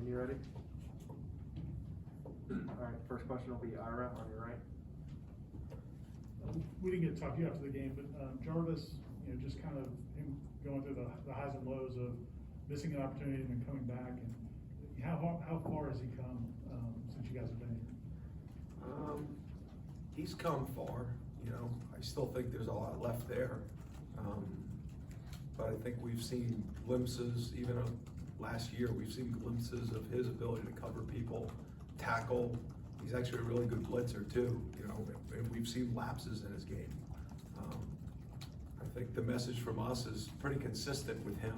You ready? All right, first question will be Ira on your right. We didn't get to talk to you after the game, but Jarvis, just kind of him going through the highs and lows of missing an opportunity and then coming back, and how far has he come since you guys have been here? He's come far. I still think there's a lot left there, but I think we've seen glimpses. Even last year, we've seen glimpses of his ability to cover people, tackle. He's actually a really good blitzer too, and we've seen lapses in his game. I think the message from us is pretty consistent with him,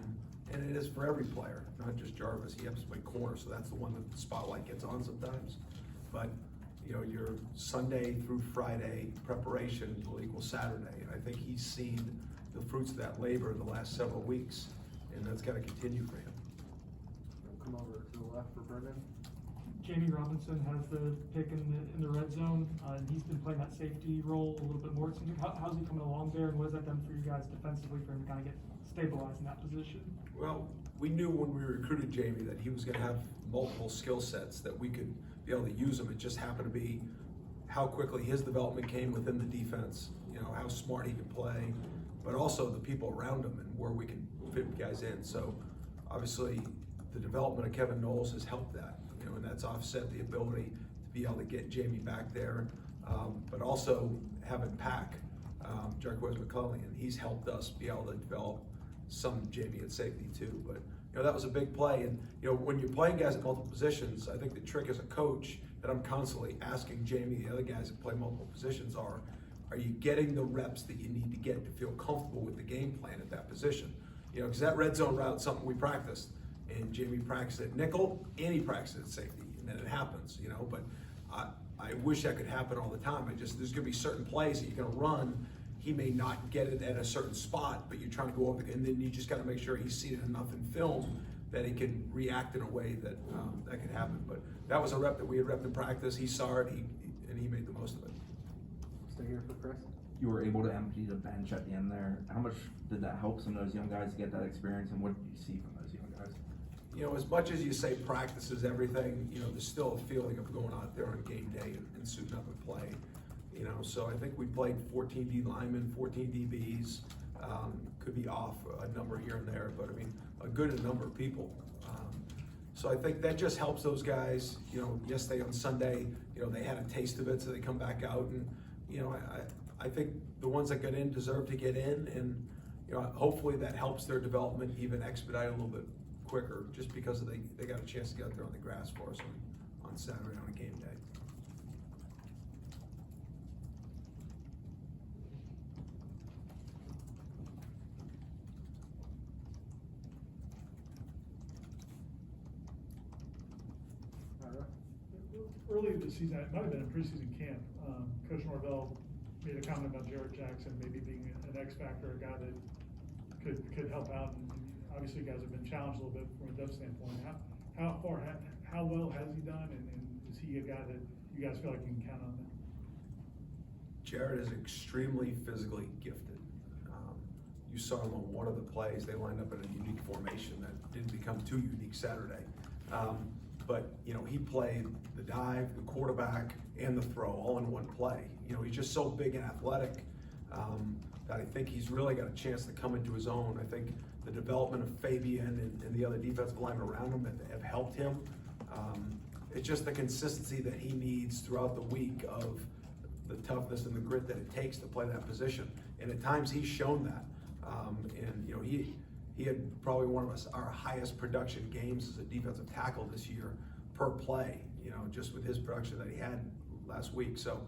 and it is for every player, not just Jarvis. He happens to play corner, so that's the one that the spotlight gets on sometimes. But your Sunday through Friday preparation will equal Saturday, and I think he's seen the fruits of that labor in the last several weeks, and that's got to continue for him. We'll come over to the left for Brendan. Jamie Robinson has the pick in the red zone, and he's been playing that safety role a little bit more. It seems like how's he coming along there, and what has that done for you guys defensively for him to kind of get stabilized in that position? Well, we knew when we recruited Jamie that he was going to have multiple skill sets that we could be able to use him. It just happened to be how quickly his development came within the defense, how smart he could play, but also the people around him and where we can fit guys in. So obviously the development of Kevin Knowles has helped that, and that's offset the ability to be able to get Jamie back there, but also having Pack, Jarquez McClellan, and he's helped us be able to develop some Jamie at safety too. But that was a big play, and when you're playing guys at multiple positions, I think the trick as a coach that I'm constantly asking Jamie, the other guys that play multiple positions, are you getting the reps that you need to get to feel comfortable with the game plan at that position? Because that red zone route is something we practiced, and Jamie practiced at nickel and he practiced at safety, and then it happens, but I wish that could happen all the time. There's gonna be certain plays that you're gonna run. He may not get it at a certain spot, but you're trying to go over, and then you just got to make sure he's seen it enough in film that he can react in a way that that could happen. But that was a rep that we had repped in practice. He saw it, and he made the most of it. Stay here for Chris. You were able to empty the bench at the end there. How much did that help some of those young guys to get that experience, and what did you see from those young guys? As much as you say practice is everything, there's still a feeling of going out there on game day and suiting up and play. So I think we played 14 D linemen, 14 DBs, could be off a number here and there, but a good number of people. So I think that just helps those guys. Yesterday on Sunday, they had a taste of it, so they come back out, and I think the ones that get in deserve to get in, and hopefully that helps their development even expedite a little bit quicker, just because they got a chance to get out there on the grass for us on Saturday on a game day. Early this season, it might have been in preseason camp, Coach Norvell made a comment about Jarrett Jackson maybe being an X factor, a guy that could help out. And obviously, you guys have been challenged a little bit from a depth standpoint. How well has he done, and is he a guy that you guys feel like you can count on? Jarrett is extremely physically gifted. You saw him on one of the plays. They lined up in a unique formation that didn't become too unique Saturday. But he played the dive, the quarterback, and the throw all in one play. He's just so big and athletic that I think he's really got a chance to come into his own. I think the development of Fabian and the other defensive linemen around him have helped him. It's just the consistency that he needs throughout the week of the toughness and the grit that it takes to play that position. And at times he's shown that. He had probably one of our highest production games as a defensive tackle this year per play, just with his production that he had last week. So,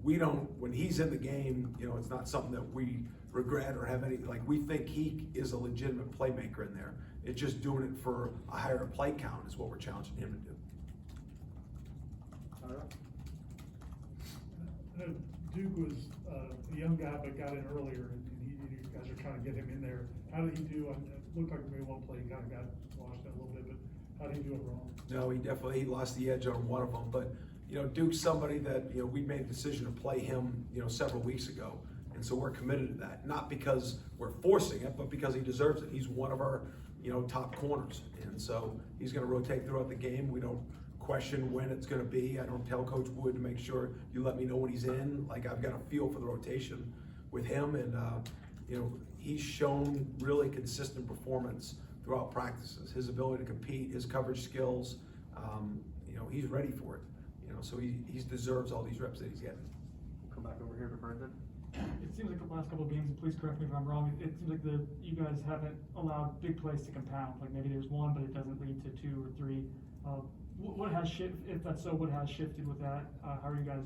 when he's in the game, it's not something that we regret or have we think he is a legitimate playmaker in there. It's just doing it for a higher play count is what we're challenging him to do. All right. I know Duke was a young guy, but got in earlier, and you guys are trying to get him in there. How did he do? It looked like maybe one play he kind of got washed out a little bit, but how did he do overall? No, he lost the edge on one of them. But Duke's somebody that we made a decision to play him several weeks ago, and so we're committed to that. Not because we're forcing it, but because he deserves it. He's one of our top corners. And so he's gonna rotate throughout the game. We don't question when it's gonna be. I don't tell Coach Wood to make sure you let me know when he's in. Like, I've got a feel for the rotation with him, and he's shown really consistent performance throughout practices. His ability to compete, his coverage skills, he's ready for it. So he deserves all these reps that he's getting. Come back over here to Brendan. It seems like the last couple of games, and please correct me if I'm wrong, it seems like you guys haven't allowed big plays to compound. Like maybe there's one, but it doesn't lead to 2 or 3. What has shifted, if that's so, what has shifted with that? How are you guys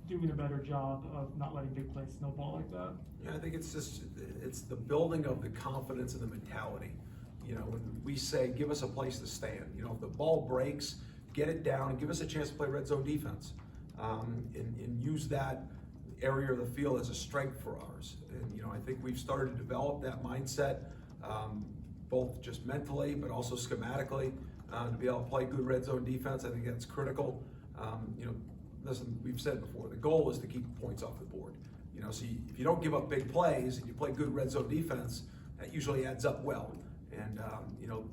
doing a better job of not letting big plays snowball like that? Yeah, I think it's the building of the confidence and the mentality. When we say, give us a place to stand, if the ball breaks, get it down and give us a chance to play red zone defense, and use that area of the field as a strength for ours. And I think we've started to develop that mindset, both just mentally but also schematically, to be able to play good red zone defense. I think that's critical. Listen, we've said before, the goal is to keep points off the board. So if you don't give up big plays and you play good red zone defense, that usually adds up well. And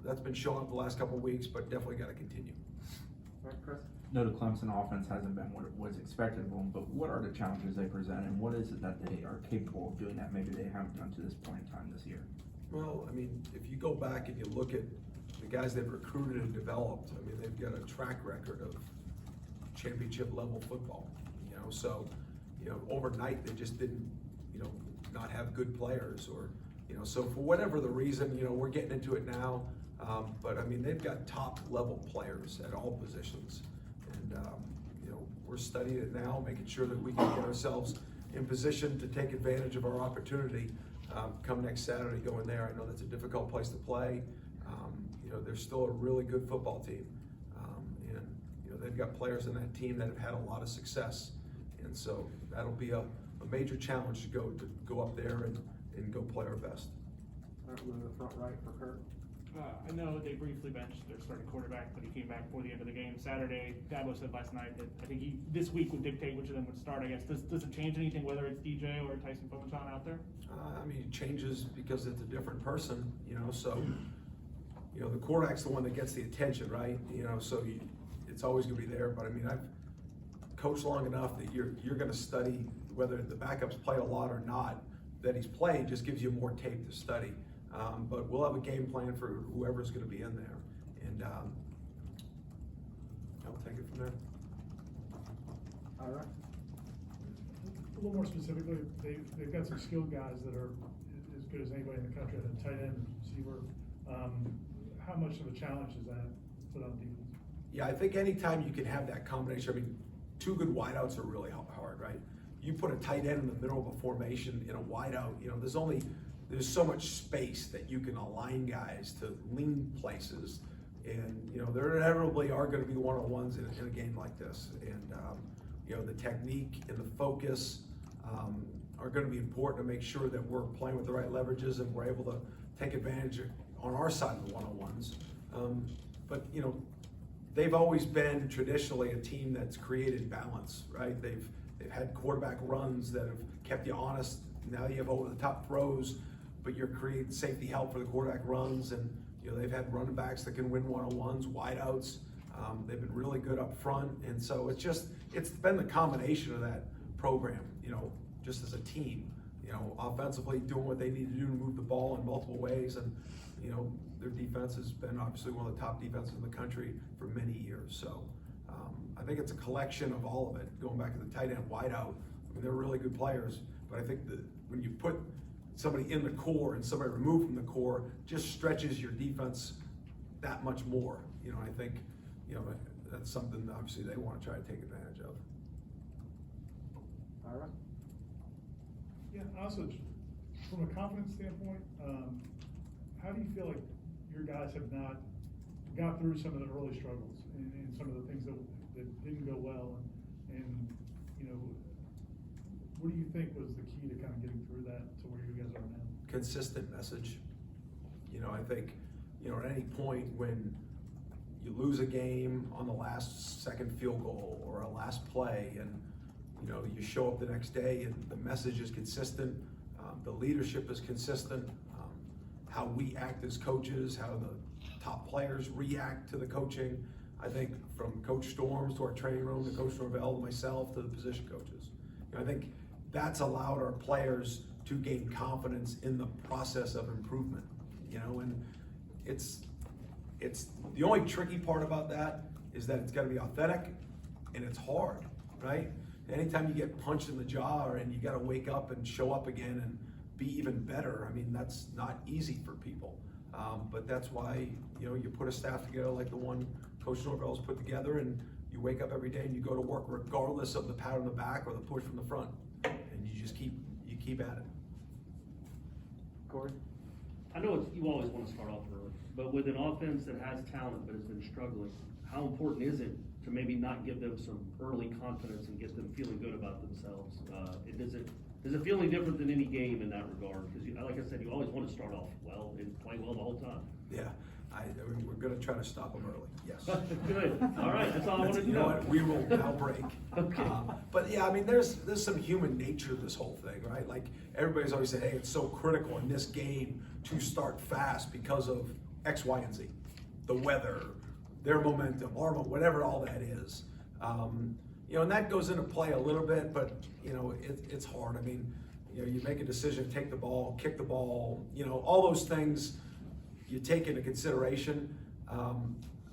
that's been showing up the last couple of weeks, but definitely got to continue. All right, Chris. No, the Clemson offense hasn't been what was expected of them, but what are the challenges they present, and what is it that they are capable of doing that maybe they haven't done to this point in time this year? Well, if you go back and you look at the guys they've recruited and developed, they've got a track record of championship level football. So overnight they just didn't, not have good players, or so for whatever the reason, we're getting into it now. But they've got top level players at all positions, and we're studying it now, making sure that we can get ourselves in position to take advantage of our opportunity come next Saturday going there. I know that's a difficult place to play. They're still a really good football team, and they've got players in that team that have had a lot of success, and so that'll be a major challenge to go up there and go play our best. All right, we'll go to the front right for Kurt. I know they briefly benched their starting quarterback, but he came back before the end of the game Saturday. Dabo said last night that I think this week would dictate which of them would start. I guess does it change anything whether it's DJ or Tyson Fomenton out there? It changes because it's a different person, so the quarterback's the one that gets the attention, right? So it's always going to be there. But I've coached long enough that you're going to study whether the backups play a lot or not. That he's played just gives you more tape to study. But we'll have a game plan for whoever's going to be in there, and I'll take it from there. All right. A little more specifically, they've got some skilled guys that are as good as anybody in the country, at tight end, receiver. How much of a challenge is that put on defense? Yeah, I think anytime you can have that combination, 2 good wideouts are really hard, right? You put a tight end in the middle of a formation in a wideout, there's so much space that you can align guys to lean places, and there inevitably are going to be one-on-ones in a game like this, and the technique and the focus are going to be important to make sure that we're playing with the right leverages and we're able to take advantage on our side of the one-on-ones. But they've always been traditionally a team that's created balance, right? They've had quarterback runs that have kept you honest. Now you have over-the-top throws, but you're creating safety help for the quarterback runs, and they've had running backs that can win one-on-ones, wideouts. They've been really good up front, and so it's been the combination of that program, just as a team, offensively doing what they need to do to move the ball in multiple ways, and their defense has been obviously one of the top defenses in the country for many years. So I think it's a collection of all of it. Going back to the tight end wideout, they're really good players, but I think that when you put somebody in the core and somebody removed from the core, just stretches your defense that much more. I think that's something obviously they want to try to take advantage of. All right. Yeah, also, from a confidence standpoint, how do you feel like your guys have not got through some of the early struggles and some of the things that didn't go well, and what do you think was the key to kind of getting through that to where you guys are now? Consistent message. I think, at any point when you lose a game on the last second field goal or a last play, and you show up the next day and the message is consistent, the leadership is consistent, how we act as coaches, how the top players react to the coaching. I think from Coach Storms to our training room, to Coach Norvell, to myself, to the position coaches. I think that's allowed our players to gain confidence in the process of improvement, and it's the only tricky part about that is that it's got to be authentic and it's hard, right? Anytime you get punched in the jaw and you got to wake up and show up again and be even better, I mean, that's not easy for people. But that's why, you put a staff together like the one Coach Norvell's put together, and you wake up every day and you go to work regardless of the pat on the back or the push from the front, and you just keep at it. Corey? I know you always want to start off early, but with an offense that has talent but has been struggling, how important is it to maybe not give them some early confidence and get them feeling good about themselves? Does it feel any different than any game in that regard? Because like I said, you always want to start off well and play well the whole time. Yeah, I mean, we're going to try to stop them early. Yes. Good. All right. That's all I wanted to You know know. what? We will now break. Okay. But yeah, I mean, there's some human nature to this whole thing, right? Like everybody's always saying, hey, it's so critical in this game to start fast because of X, Y, and Z, the weather, their momentum, whatever all that is. And that goes into play a little bit, but it's hard. I mean, you make a decision, take the ball, kick the ball, all those things you take into consideration.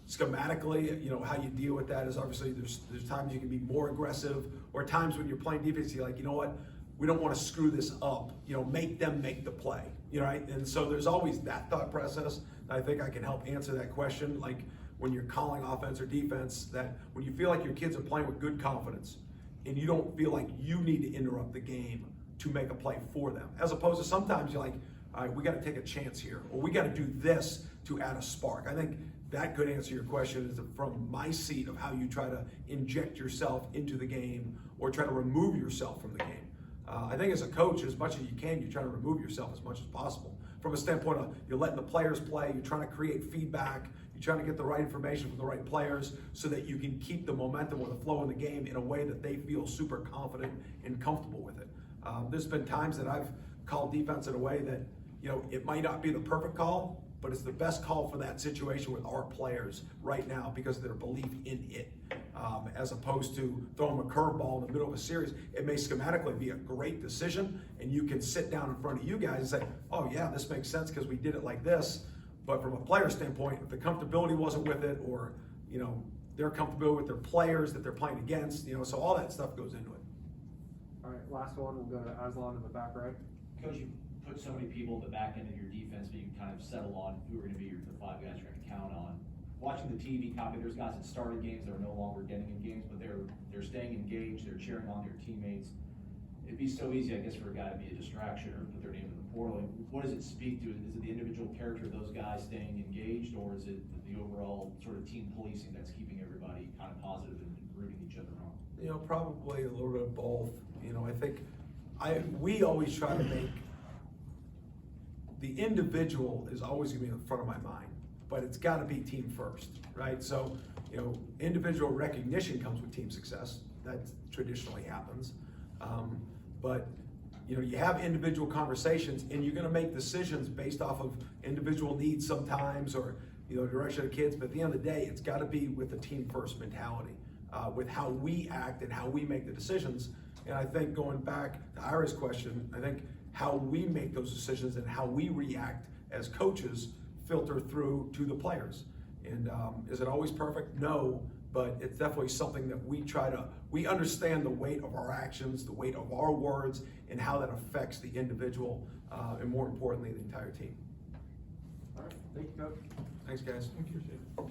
Schematically, how you deal with that is obviously there's times you can be more aggressive, or times when you're playing defense, you're like, you know what, we don't want to screw this up, make them make the play, right? And so there's always that thought process. I think I can help answer that question, like when you're calling offense or defense, that when you feel like your kids are playing with good confidence and you don't feel like you need to interrupt the game to make a play for them, as opposed to sometimes you're like, all right, we got to take a chance here, or we got to do this to add a spark. I think that could answer your question is from my seat of how you try to inject yourself into the game or try to remove yourself from the game. I think as a coach, as much as you can, you try to remove yourself as much as possible. From a standpoint of you're letting the players play, you're trying to create feedback, you're trying to get the right information from the right players so that you can keep the momentum or the flow in the game in a way that they feel super confident and comfortable with it. There's been times that I've called defense in a way that, it might not be the perfect call, but it's the best call for that situation with our players right now because of their belief in it. As opposed to throwing a curveball in the middle of a series. It may schematically be a great decision, and you can sit down in front of you guys and say, oh yeah, this makes sense because we did it like this. But from a player standpoint, if the comfortability wasn't with it, or their comfortability with their players that they're playing against, so all that stuff goes into it. All right, last one, we'll go to Aslan in the back right. Coach, you put so many people at the back end of your defense, but you can kind of settle on who are going to be the 5 guys you're going to count on. Watching the TV copy, there's guys that started games that are no longer getting in games, but they're staying engaged, they're cheering on their teammates. It'd be so easy, I guess, for a guy to be a distraction or put their name in the portal. What does it speak to? Is it the individual character of those guys staying engaged, or is it the overall sort of team policing that's keeping everybody kind of positive and rooting each other on? Probably a little bit of both. I think we always try to make the individual is always going to be in the front of my mind, but it's got to be team first, right? So, individual recognition comes with team success. That traditionally happens. But, you have individual conversations and you're going to make decisions based off of individual needs sometimes, or, direction of kids. But at the end of the day, it's got to be with the team first mentality, with how we act and how we make the decisions. And I think going back to Ira's question, I think how we make those decisions and how we react as coaches filter through to the players. And is it always perfect? No, but it's definitely something that we understand the weight of our actions, the weight of our words, and how that affects the individual, and more importantly, the entire team. All right, thank you, Coach. Thanks, guys. Thank you.